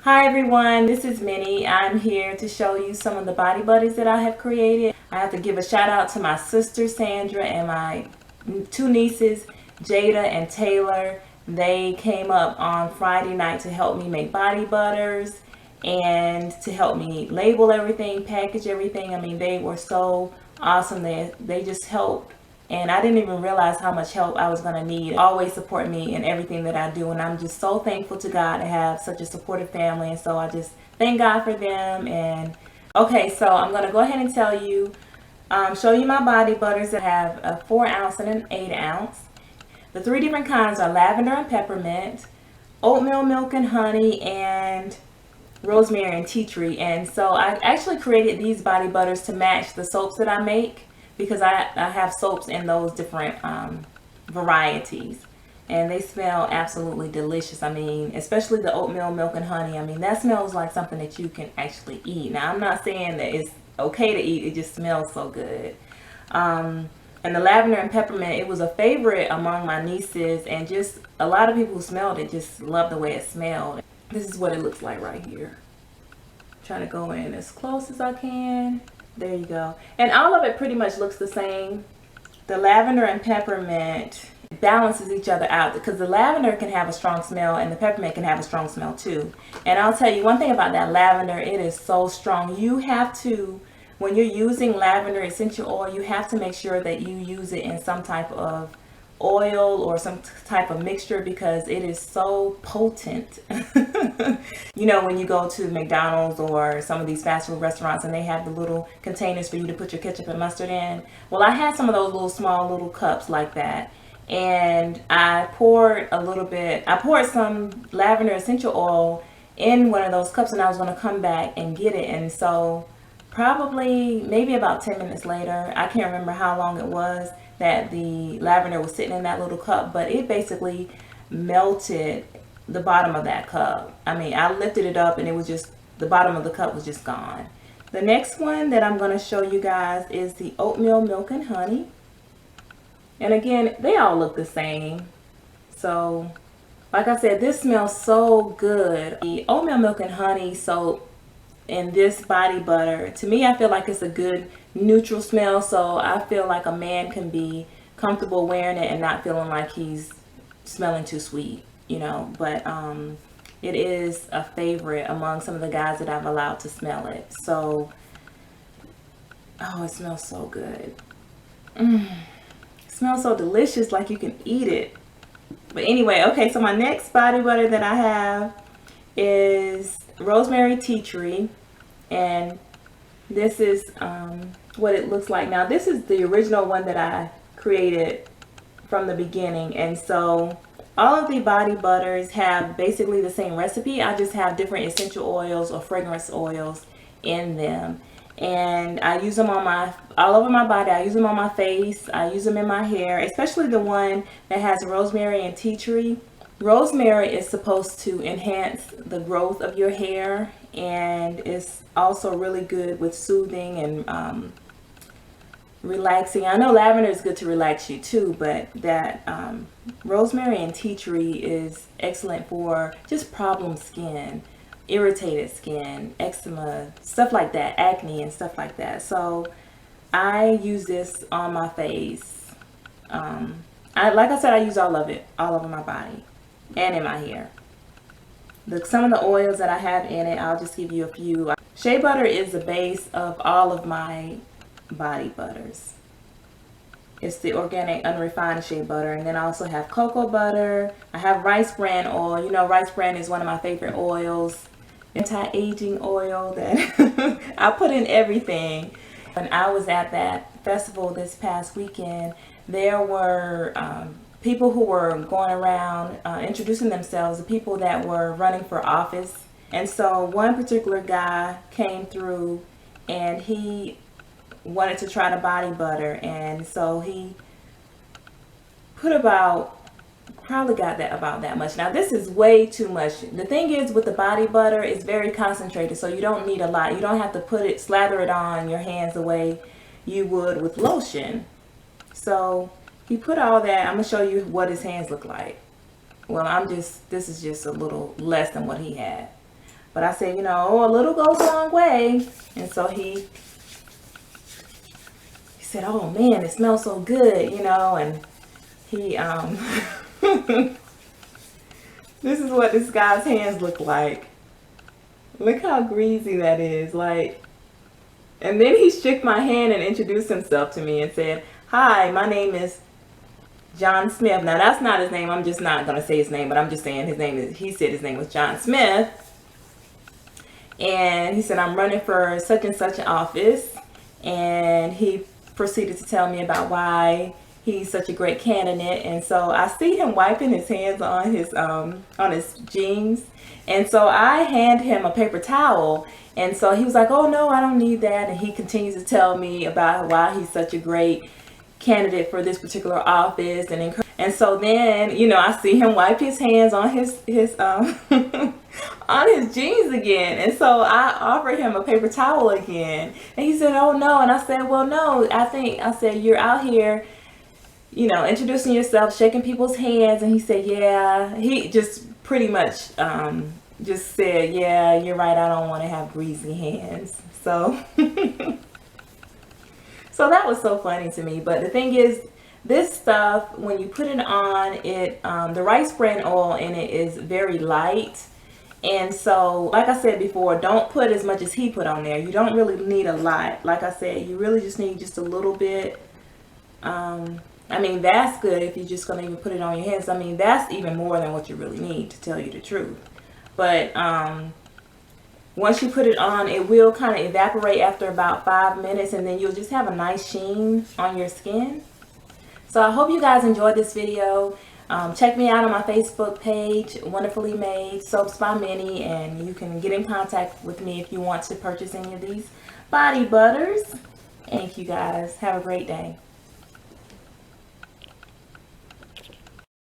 Hi everyone, this is Minnie. I'm here to show you some of the body butters that I have created. I have to give a shout out to my sister Sandra and my two nieces Jada and Taylor. They came up on Friday night to help me make body butters and to help me label everything, package everything. I mean, they were so awesome. They just helped, and I didn't even realize how much help I was going to need. They always support me in everything that I do, and I'm just so thankful to God to have such a supportive family. And so I just thank God for them. And okay, so I'm going to go ahead and tell you, show you my body butters that have a 4 ounce and an 8 ounce. The three different kinds are lavender and peppermint, oatmeal, milk and honey, and rosemary and tea tree. And so I actually created these body butters to match the soaps that I make, because I have soaps in those different varieties, and they smell absolutely delicious. I mean, especially the oatmeal, milk and honey. I mean, that smells like something that you can actually eat. Now, I'm not saying that it's okay to eat, it just smells so good. And the lavender and peppermint, it was a favorite among my nieces, and just a lot of people who smelled it just loved the way it smelled. This is what it looks like right here. Trying to go in as close as I can. There you go. And all of it pretty much looks the same. The lavender and peppermint balances each other out, because the lavender can have a strong smell and the peppermint can have a strong smell too. And I'll tell you one thing about that lavender, it is so strong. You have to, when you're using lavender essential oil, you have to make sure that you use it in some type of oil or some type of mixture, because it is so potent. You know, when you go to McDonald's or some of these fast food restaurants and they have the little containers for you to put your ketchup and mustard in, well, I had some of those little small little cups like that, and I poured some lavender essential oil in one of those cups, and I was going to come back and get it. And so probably maybe about 10 minutes later, I can't remember how long it was that the lavender was sitting in that little cup, but it basically melted the bottom of that cup. I mean, I lifted it up and it was just, the bottom of the cup was just gone. The next one that I'm going to show you guys is the oatmeal, milk and honey. And again, they all look the same. So like I said, this smells so good. The oatmeal, milk and honey soap in this body butter, to me, I feel like it's a good neutral smell. So I feel like a man can be comfortable wearing it and not feeling like he's smelling too sweet, you know. But it is a favorite among some of the guys that I've allowed to smell it. So, oh, it smells so good. It smells so delicious, like you can eat it. But anyway, okay, so my next body butter that I have is rosemary tea tree, and this is what it looks like. Now, this is the original one that I created from the beginning, and so all of the body butters have basically the same recipe. I just have different essential oils or fragrance oils in them, and I use them on all over my body. I use them on my face, I use them in my hair, especially the one that has rosemary and tea tree. Rosemary is supposed to enhance the growth of your hair, and it's also really good with soothing and relaxing. I know lavender is good to relax you too, but that rosemary and tea tree is excellent for just problem skin, irritated skin, eczema, stuff like that, acne and stuff like that. So I use this on my face. Like I said, I use all of it all over my body and in my hair. Some of the oils that I have in it, I'll just give you a few. Shea butter is the base of all of my body butters. It's the organic unrefined shea butter, and then I also have cocoa butter. I have rice bran oil. You know, rice bran is one of my favorite oils. Anti-aging oil that I put in everything. When I was at that festival this past weekend, there were people who were going around introducing themselves, the people that were running for office. And so one particular guy came through and he wanted to try the body butter, and so he put probably got that about that much. Now this is way too much. The thing is, with the body butter, it's very concentrated, so you don't need a lot. You don't have to slather it on your hands the way you would with lotion. So he put all that. I'm gonna show you what his hands look like. Well, this is just a little less than what he had. But I said, you know, oh, a little goes a long way. And so he said, oh man, it smells so good, you know. And he this is what this guy's hands look like. Look how greasy that is. Like, and then he shook my hand and introduced himself to me and said, hi, my name is John Smith. Now that's not his name. I'm just not going to say his name, but I'm just saying his name is, he said his name was John Smith. And he said, I'm running for such and such an office. And he proceeded to tell me about why he's such a great candidate. And so I see him wiping his hands on his jeans. And so I hand him a paper towel. And so he was like, oh no, I don't need that. And he continues to tell me about why he's such a great candidate for this particular office. And so then, you know, I see him wipe his hands on his on his jeans again. And so I offered him a paper towel again. And he said, oh no. And I said, well, no, I said, you're out here, you know, introducing yourself, shaking people's hands. And he said, yeah. He just pretty much just said, yeah, you're right, I don't want to have greasy hands. So so that was so funny to me. But the thing is, this stuff, when you put it on, it the rice bran oil in it is very light. And so, like I said before, don't put as much as he put on there. You don't really need a lot. Like I said, you really just need just a little bit. I mean, that's good if you're just going to even put it on your hands. I mean, that's even more than what you really need, to tell you the truth. But once you put it on, it will kind of evaporate after about 5 minutes, and then you'll just have a nice sheen on your skin. So I hope you guys enjoyed this video. Check me out on my Facebook page, Wonderfully Made Soaps by Minnie, and you can get in contact with me if you want to purchase any of these body butters. Thank you guys. Have a great day.